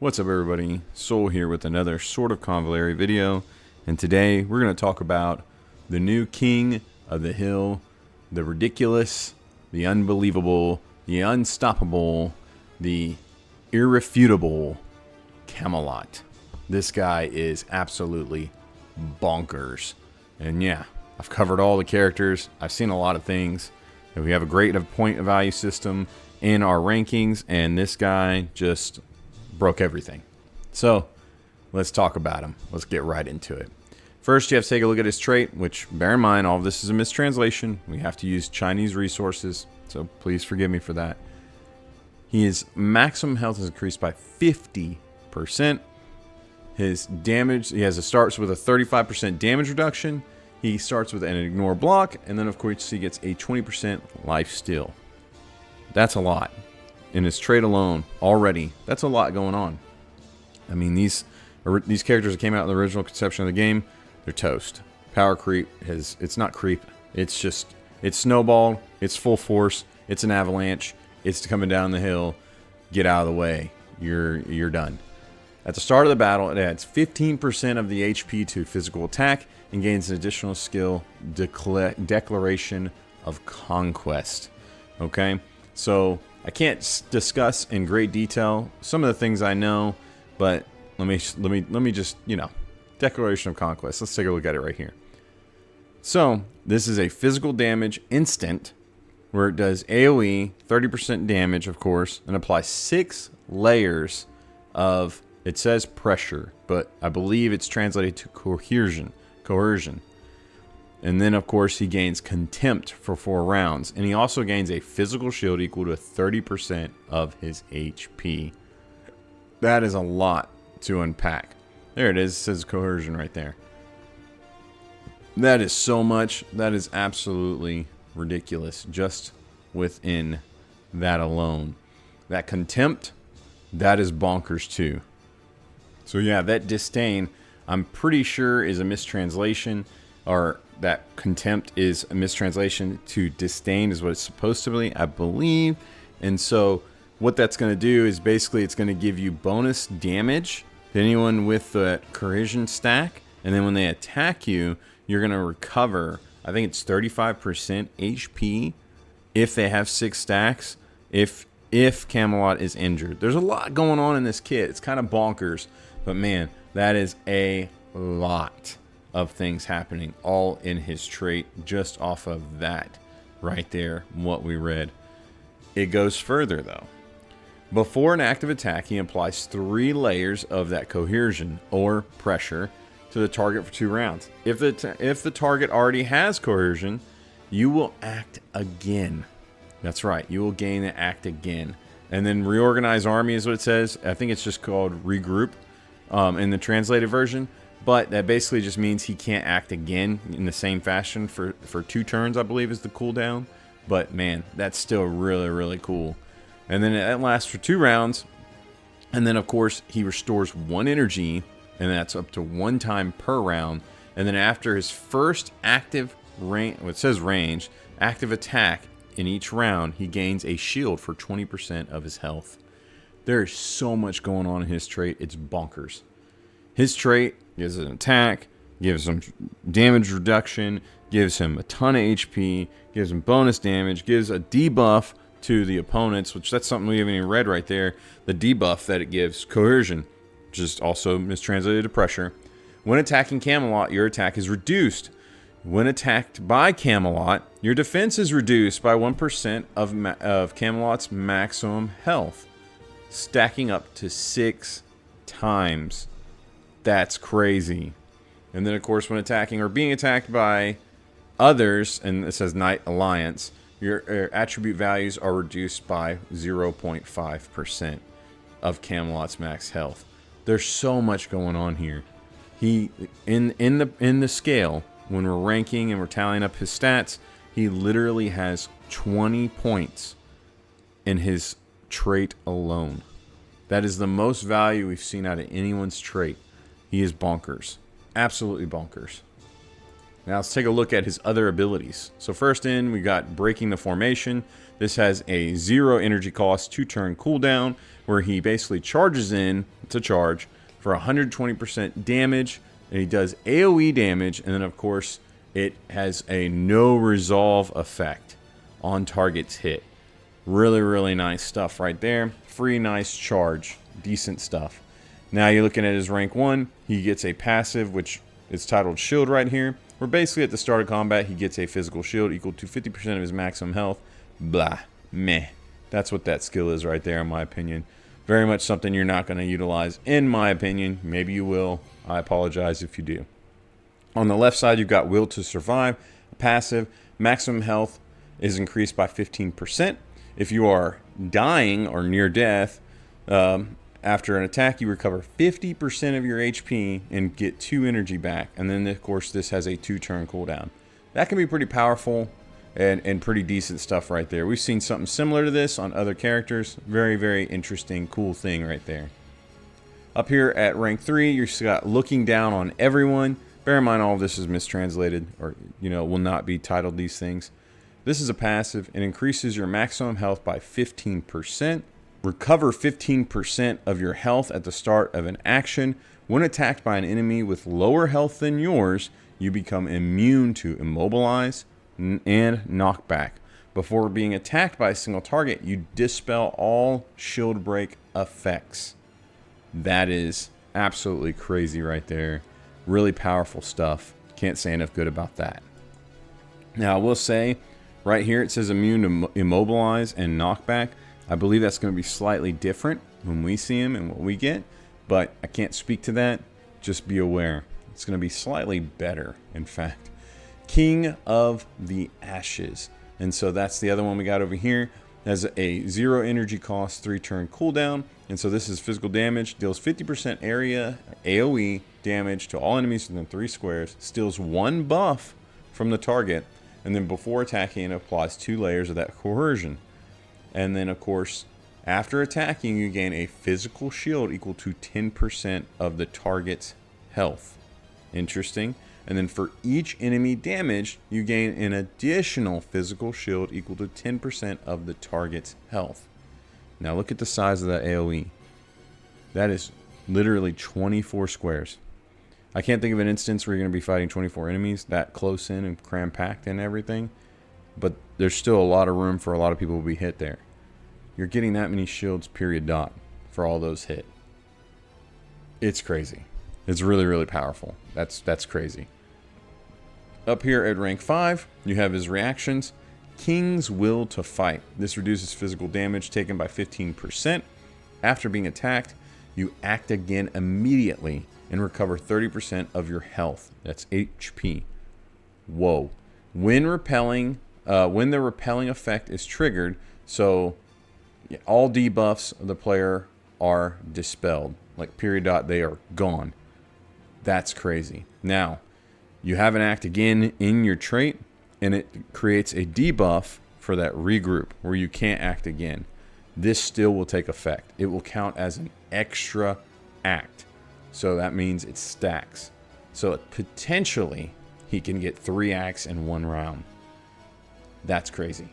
What's up everybody, Soul here with another sort of Convallaria video, and today we're going to talk about the new king of the hill, the ridiculous, the unbelievable, the unstoppable, the irrefutable Camelot. This guy is absolutely bonkers, and yeah, I've covered all the characters, I've seen a lot of things, and we have a great point of value system in our rankings, and this guy just broke everything. So let's talk about him. Let's get right into it. First, you have to take a look at his trait, which, bear in mind, all of this is a mistranslation. We have to use Chinese resources, so please forgive me for that. His maximum health is increased by 50%. His damage, starts with a 35% damage reduction. He starts with an ignore block, and then of course he gets a 20% life steal. That's a lot. In his trait alone, already, that's a lot going on. I mean, these characters that came out in the original conception of the game, they're toast. Power creep it's not creep. It's snowball. It's full force. It's an avalanche. It's coming down the hill. Get out of the way. You're done. At the start of the battle, it adds 15% of the HP to physical attack and gains an additional skill, Declaration of Conquest. Okay, so I can't discuss in great detail some of the things I know, but let me just, Declaration of Conquest. Let's take a look at it right here. So this is a physical damage instant where it does AoE, 30% damage, of course, and applies 6 layers of, it says pressure, but I believe it's translated to coercion. And then, of course, he gains Contempt for 4 rounds. And he also gains a physical shield equal to 30% of his HP. That is a lot to unpack. There it is. It says Coercion right there. That is so much. That is absolutely ridiculous just within that alone. That Contempt, that is bonkers too. So yeah, that Disdain, I'm pretty sure is a mistranslation, or that Contempt is a mistranslation to Disdain is what it's supposed to be, I believe. And so what that's going to do is basically it's going to give you bonus damage to anyone with the Coercion stack. And then when they attack you, you're going to recover, I think it's 35% HP if they have 6 stacks, if Camelot is injured. There's a lot going on in this kit. It's kind of bonkers. But man, that is a lot of things happening all in his trait just off of that right there, what we read. It goes further though. Before an active attack, he applies 3 layers of that coercion or pressure to the target for 2 rounds. If the target already has coercion, you will act again. That's right, you will gain the act again. And then reorganize army is what it says. I think it's just called regroup in the translated version. But that basically just means he can't act again in the same fashion for 2 turns, I believe, is the cooldown. But man, that's still really, really cool. And then it lasts for 2 rounds. And then, of course, he restores 1 energy, and that's up to 1 time per round. And then after his first active range, well, it says range, active attack in each round, he gains a shield for 20% of his health. There is so much going on in his trait. It's bonkers. His trait gives an attack, gives him damage reduction, gives him a ton of HP, gives him bonus damage, gives a debuff to the opponents, which that's something we haven't even read right there. The debuff that it gives, coercion, which is also mistranslated to pressure. When attacking Camelot, your attack is reduced. When attacked by Camelot, your defense is reduced by 1% of Camelot's maximum health, stacking up to 6 times. That's crazy. And then, of course, when attacking or being attacked by others, and it says Knight Alliance, your attribute values are reduced by 0.5% of Camelot's max health. There's so much going on here. He in the scale, when we're ranking and we're tallying up his stats, he literally has 20 points in his trait alone. That is the most value we've seen out of anyone's trait. He is bonkers. Absolutely bonkers. Now let's take a look at his other abilities. So first in, we got Breaking the Formation. This has a 0 energy cost, 2-turn cooldown, where he basically charges in to charge for 120% damage, and he does AoE damage, and then of course it has a no resolve effect on targets hit. Really, really nice stuff right there. Free, nice charge. Decent stuff. Now you're looking at his rank 1. He gets a passive, which is titled Shield right here. Where basically at the start of combat, he gets a physical shield equal to 50% of his maximum health. Blah. Meh. That's what that skill is right there, in my opinion. Very much something you're not going to utilize, in my opinion. Maybe you will. I apologize if you do. On the left side, you've got Will to Survive. Passive. Maximum health is increased by 15%. If you are dying or near death, after an attack, you recover 50% of your HP and get 2 energy back. And then, of course, this has a 2-turn cooldown. That can be pretty powerful and pretty decent stuff right there. We've seen something similar to this on other characters. Very, very interesting, cool thing right there. Up here at rank 3, you've got Looking Down on Everyone. Bear in mind all of this is mistranslated, or, will not be titled these things. This is a passive. It increases your maximum health by 15%. Recover 15% of your health at the start of an action. When attacked by an enemy with lower health than yours, you become immune to immobilize and knockback. Before being attacked by a single target, you dispel all shield break effects. That is absolutely crazy right there. Really powerful stuff. Can't say enough good about that. Now, I will say, right here it says immune to immobilize and knockback. I believe that's going to be slightly different when we see him and what we get, but I can't speak to that. Just be aware. It's going to be slightly better, in fact. King of the Ashes. And so that's the other one we got over here. It has a 0 energy cost, 3-turn cooldown. And so this is physical damage. Deals 50% area AoE damage to all enemies within 3 squares. Steals 1 buff from the target. And then before attacking, it applies 2 layers of that coercion. And then, of course, after attacking, you gain a physical shield equal to 10% of the target's health. Interesting. And then for each enemy damaged, you gain an additional physical shield equal to 10% of the target's health. Now look at the size of that AoE. That is literally 24 squares. I can't think of an instance where you're going to be fighting 24 enemies that close in and cram-packed and everything. But there's still a lot of room for a lot of people to be hit there. You're getting that many shields, period, dot, for all those hit. It's crazy. It's really, really powerful. That's crazy. Up here at rank 5, you have his reactions. King's Will to Fight. This reduces physical damage taken by 15%. After being attacked, you act again immediately and recover 30% of your health. That's HP. Whoa. When the repelling effect is triggered, so all debuffs of the player are dispelled. Like period dot, they are gone. That's crazy. Now, you have an act again in your trait, and it creates a debuff for that regroup where you can't act again. This still will take effect. It will count as an extra act. So that means it stacks. So potentially he can get 3 acts in 1 round. That's crazy.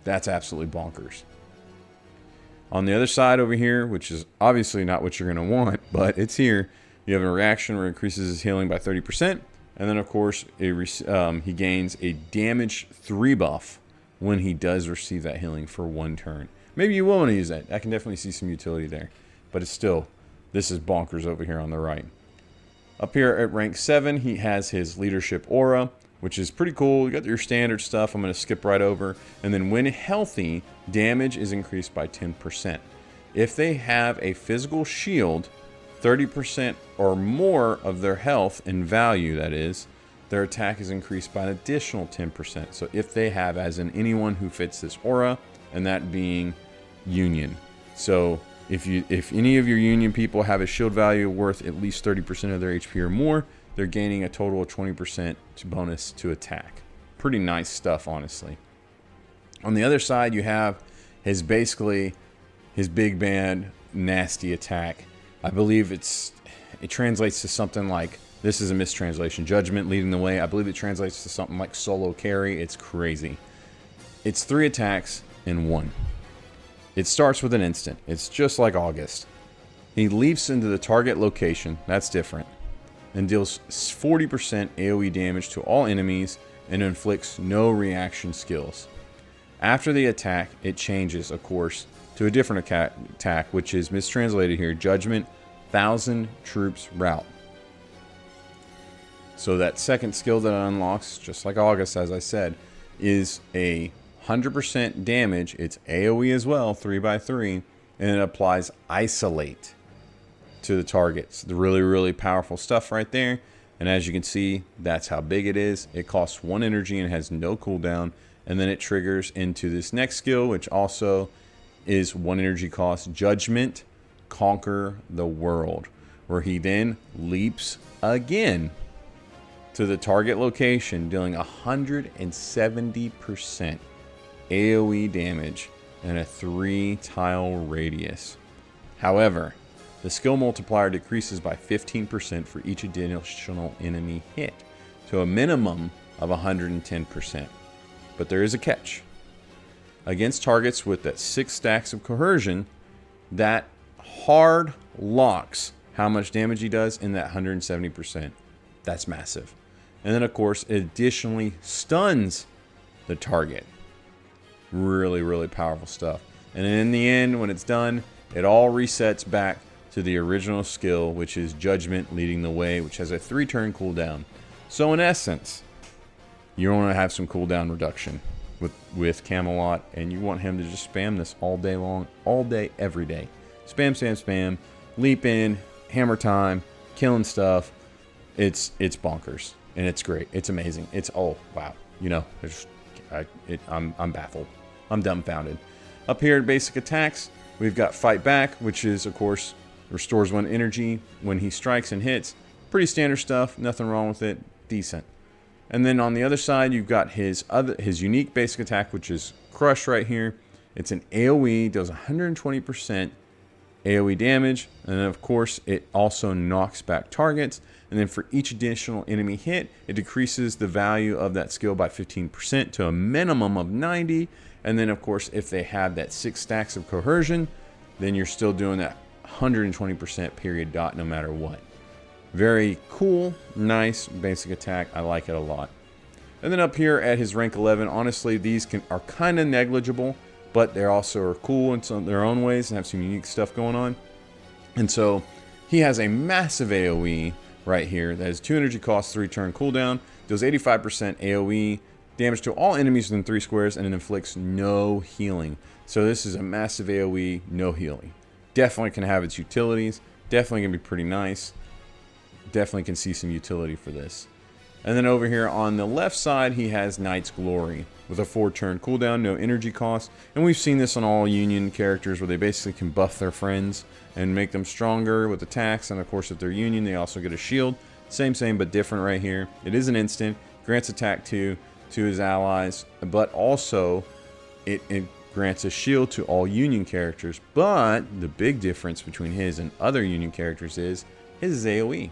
That's absolutely bonkers. On the other side over here, which is obviously not what you're going to want, but it's here, you have a reaction where it increases his healing by 30%. And then, of course, he gains a damage 3 buff when he does receive that healing for 1 turn. Maybe you will want to use that. I can definitely see some utility there. But it's still, this is bonkers over here on the right. Up here at rank 7, he has his leadership aura, which is pretty cool. You got your standard stuff. I'm going to skip right over. And then when healthy, damage is increased by 10%. If they have a physical shield, 30% or more of their health in value, that is, their attack is increased by an additional 10%. So if they have, as in anyone who fits this aura, and that being Union. So if any of your Union people have a shield value worth at least 30% of their HP or more, they're gaining a total of 20% bonus to attack. Pretty nice stuff, honestly. On the other side, you have his big band nasty attack. I believe it translates to something like This is a mistranslation. Judgment leading the way. I believe it translates to something like solo carry. It's crazy. It's 3 attacks in 1. It starts with an instant. It's just like Auguste. He leaps into the target location. That's different. And deals 40% AoE damage to all enemies and inflicts no reaction skills. After the attack, it changes, of course, to a different attack, which is mistranslated here. Judgment, 1,000 troops rout. So that second skill that it unlocks, just like Auguste, as I said, is a 100% damage. It's AoE as well, 3x3, and it applies Isolate to the targets. The really, really powerful stuff right there. And as you can see, that's how big it is. It costs 1 energy and has no cooldown. And then it triggers into this next skill, which also is 1 energy cost. Judgment, Conquer the World, where he then leaps again to the target location, dealing 170% AoE damage and a 3-tile radius. However, the skill multiplier decreases by 15% for each additional enemy hit, to a minimum of 110%. But there is a catch. Against targets with that 6 stacks of coercion, that hard locks how much damage he does in that 170%. That's massive. And then, of course, it additionally stuns the target. Really, really powerful stuff. And in the end, when it's done, it all resets back to the original skill, which is Judgment leading the way, which has a 3-turn cooldown. So in essence, you want to have some cooldown reduction with Camelot, and you want him to just spam this all day long, all day, every day. Spam, spam, spam. Leap in, hammer time, killing stuff. It's bonkers, and it's great. It's amazing. It's oh wow. You know, I'm baffled. I'm dumbfounded. Up here in basic attacks, we've got Fight Back, which is of course restores 1 energy when he strikes and hits. Pretty standard stuff. Nothing wrong with it. Decent. And then on the other side, you've got his unique basic attack, which is Crush right here. It's an AoE, does 120% AoE damage, and then of course it also knocks back targets. And then for each additional enemy hit, it decreases the value of that skill by 15% to a minimum of 90. And then of course, if they have that 6 stacks of coercion, then you're still doing that 120% period dot no matter what. Very cool, nice basic attack. I like it a lot. And then up here at his rank 11, honestly, these are kind of negligible, but they also are cool in their own ways and have some unique stuff going on. And so he has a massive AoE right here that has 2 energy costs, 3-turn cooldown, deals 85% AoE damage to all enemies within 3 squares, and it inflicts no healing. So this is a massive AoE, no healing. Definitely can have its utilities. Definitely gonna be pretty nice. Definitely can see some utility for this. And then over here on the left side, he has Knight's Glory with a 4-turn cooldown, no energy cost. And we've seen this on all Union characters where they basically can buff their friends and make them stronger with attacks. And of course, if they're Union, they also get a shield. Same, but different right here. It is an instant, grants attack 2 to his allies, but also it grants a shield to all Union characters. But the big difference between his and other Union characters is his AoE.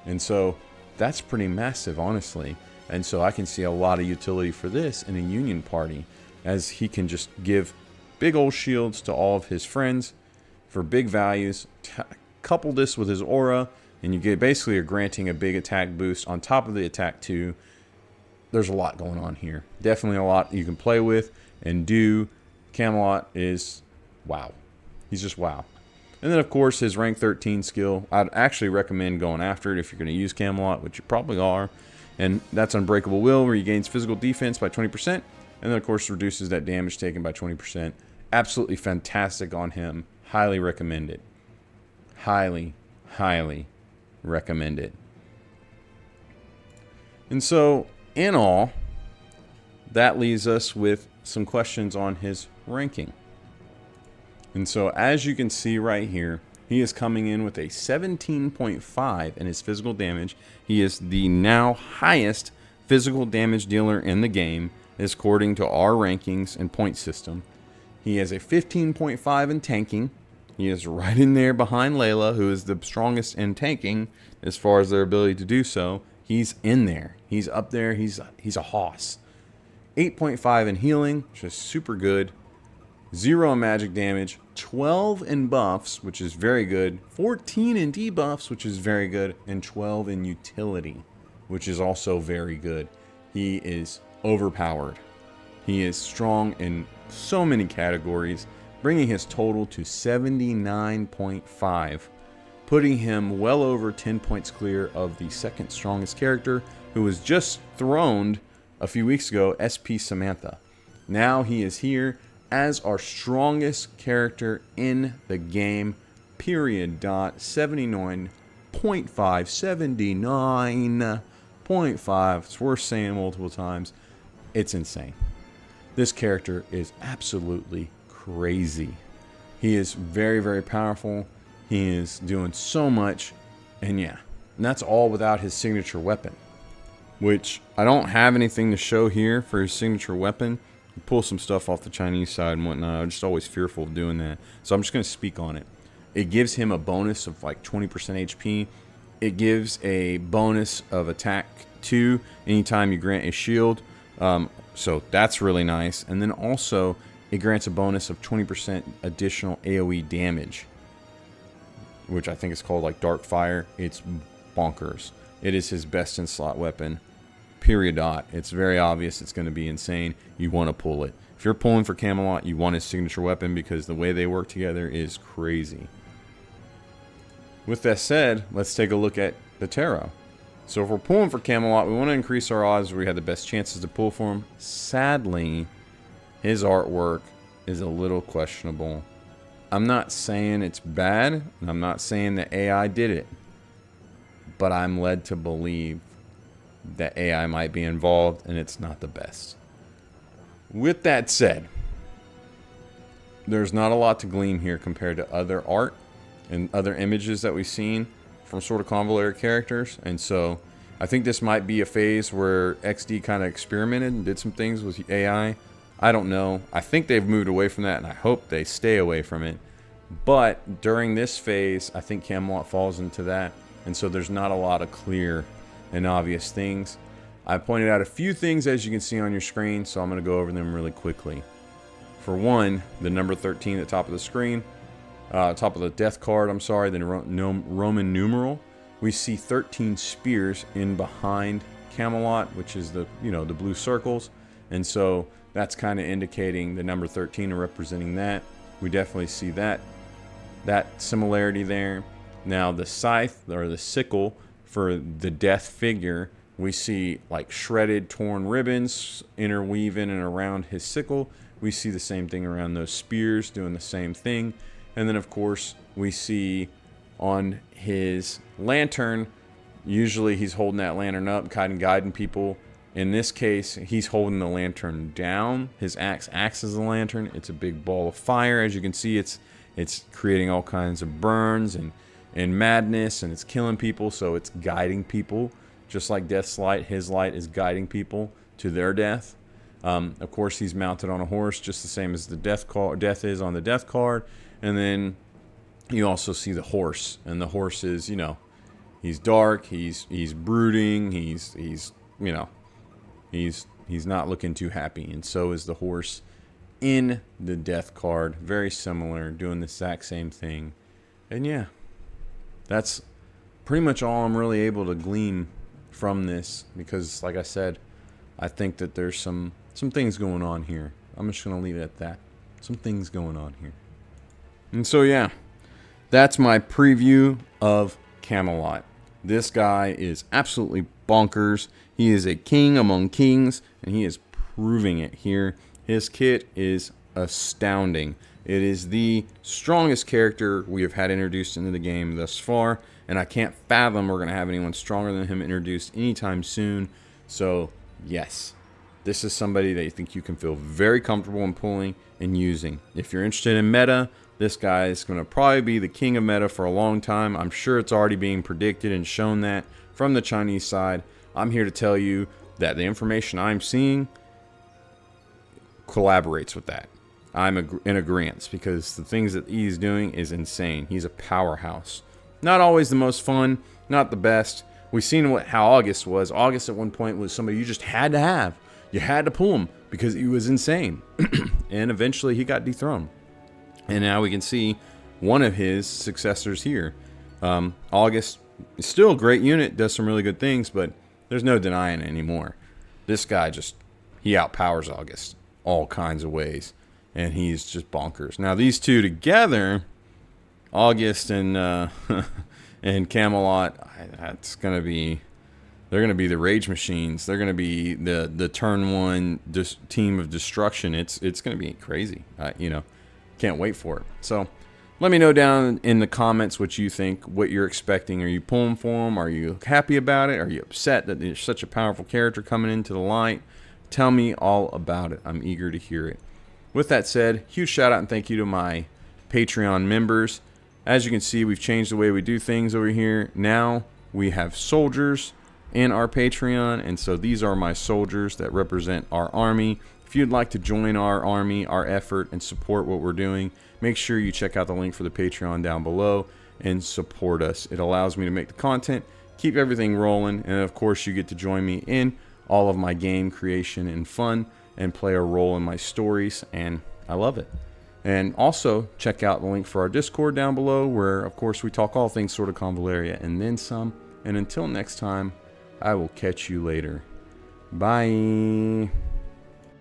And so that's pretty massive, honestly. And so I can see a lot of utility for this in a Union party, as he can just give big old shields to all of his friends for big values. Couple this with his aura, and you get basically granting a big attack boost on top of the attack 2. There's a lot going on here. Definitely a lot you can play with and do. Camelot is wow. He's just wow. And then, of course, his rank 13 skill. I'd actually recommend going after it if you're going to use Camelot, which you probably are. And that's Unbreakable Will, where he gains physical defense by 20%. And then, of course, reduces that damage taken by 20%. Absolutely fantastic on him. Highly recommend it. Highly, highly recommend it. And so, in all, that leaves us with some questions on his ranking. And so, as you can see right here, he is coming in with a 17.5 in his physical damage. He is the now highest physical damage dealer in the game, according to our rankings and point system. He has a 15.5 in tanking, He is right in there behind Layla, who is the strongest in tanking as far as their ability to do so. He's in there. He's up there. He's a hoss. 8.5 in healing, which is super good. 0 in magic damage. 12 in buffs, which is very good. 14 in debuffs, which is very good. And 12 in utility, which is also very good. He is overpowered. He is strong in so many categories, bringing his total to 79.5, putting him well over 10 points clear of the second strongest character, who was just throned a few weeks ago, SP Samantha. Now he is here as our strongest character in the game, period. 79.5, 79.5. It's worth saying multiple times. It's insane. This character is absolutely crazy. He is very, very powerful. He is doing so much. And yeah, and that's all without his signature weapon, which I don't have anything to show here for his signature weapon. You pull some stuff off the Chinese side and whatnot. I'm just always fearful of doing that. So I'm just going to speak on it. It gives him a bonus of like 20% HP. It gives a bonus of attack 2 anytime you grant a shield. So that's really nice. And then also it grants a bonus of 20% additional AoE damage, which I think is called like Dark Fire. It's bonkers. It is his best in slot weapon. Period. It's very obvious it's going to be insane. You want to pull it. If you're pulling for Camelot, you want his signature weapon because the way they work together is crazy. With that said, let's take a look at the tarot. So if we're pulling for Camelot, we want to increase our odds where we have the best chances to pull for him. Sadly, his artwork is a little questionable. I'm not saying it's bad, and I'm not saying that AI did it, but I'm led to believe that AI might be involved, and it's not the best. With that said, there's not a lot to glean here compared to other art and other images that we've seen from sort of Convallaria characters, and so I think this might be a phase where XD kind of experimented and did some things with AI. I don't know. I think they've moved away from that, and I hope they stay away from it. But during this phase, I think Camelot falls into that, and so there's not a lot of clear and obvious things. I pointed out a few things, as you can see on your screen, so I'm going to go over them really quickly. For one, the number 13 at the top of the screen, top of the death card, I'm sorry, the Roman numeral. We see 13 spears in behind Camelot, which is the blue circles, and so that's kind of indicating the number 13 and representing that. We definitely see that similarity there. Now the scythe or the sickle for the death figure, we see like shredded, torn ribbons interweaving and around his sickle. We see the same thing around those spears doing the same thing. And then of course we see on his lantern, usually he's holding that lantern up, kind of guiding people. In this case, he's holding the lantern down. His axe acts as a lantern. It's a big ball of fire. As you can see, it's creating all kinds of burns and madness, and it's killing people, so it's guiding people. Just like Death's light, his light is guiding people to their death. Of course, he's mounted on a horse, just the same as the death is on the death card. And then you also see the horse, and the horse is, he's dark, he's brooding, he's not looking too happy, and so is the horse in the death card. Very similar, doing the exact same thing. And yeah, that's pretty much all I'm really able to glean from this, because like I said, I think that there's some things going on here. I'm just gonna leave it at that. Some things going on here. And so yeah, that's my preview of Camelot. This guy is absolutely bonkers. He is a king among kings, and he is proving it here. His kit is astounding. It is the strongest character we have had introduced into the game thus far, and I can't fathom we're going to have anyone stronger than him introduced anytime soon. So yes, this is somebody that you think you can feel very comfortable in pulling and using. If you're interested in meta, this guy is going to probably be the king of meta for a long time. I'm sure it's already being predicted and shown that from the Chinese side. I'm here to tell you that the information I'm seeing collaborates with that. I'm in agreement, because the things that he's doing is insane. He's a powerhouse. Not always the most fun, not the best. We've seen how Auguste was. Auguste at one point was somebody you just had to have. You had to pull him because he was insane. And eventually he got dethroned. And now we can see one of his successors here. Auguste is still a great unit, does some really good things, but there's no denying it anymore. This guy he outpowers Auguste all kinds of ways. And he's just bonkers. Now these two together, Auguste and and Camelot, they're gonna be the rage machines. They're gonna be the turn one team of destruction. It's gonna be crazy. Can't wait for it. So let me know down in the comments what you think, what you're expecting. Are you pulling for them? Are you happy about it? Are you upset that there's such a powerful character coming into the light? Tell me all about it. I'm eager to hear it. With that said, huge shout out and thank you to my Patreon members. As you can see, we've changed the way we do things over here. Now we have soldiers in our Patreon, and so these are my soldiers that represent our army. If you'd like to join our army, our effort, and support what we're doing, make sure you check out the link for the Patreon down below and support us. It allows me to make the content, keep everything rolling, and of course you get to join me in all of my game creation and fun and play a role in my stories, and I love it. And also check out the link for our Discord down below, where of course we talk all things sort of Convallaria and then some. And until next time, I will catch you later. Bye.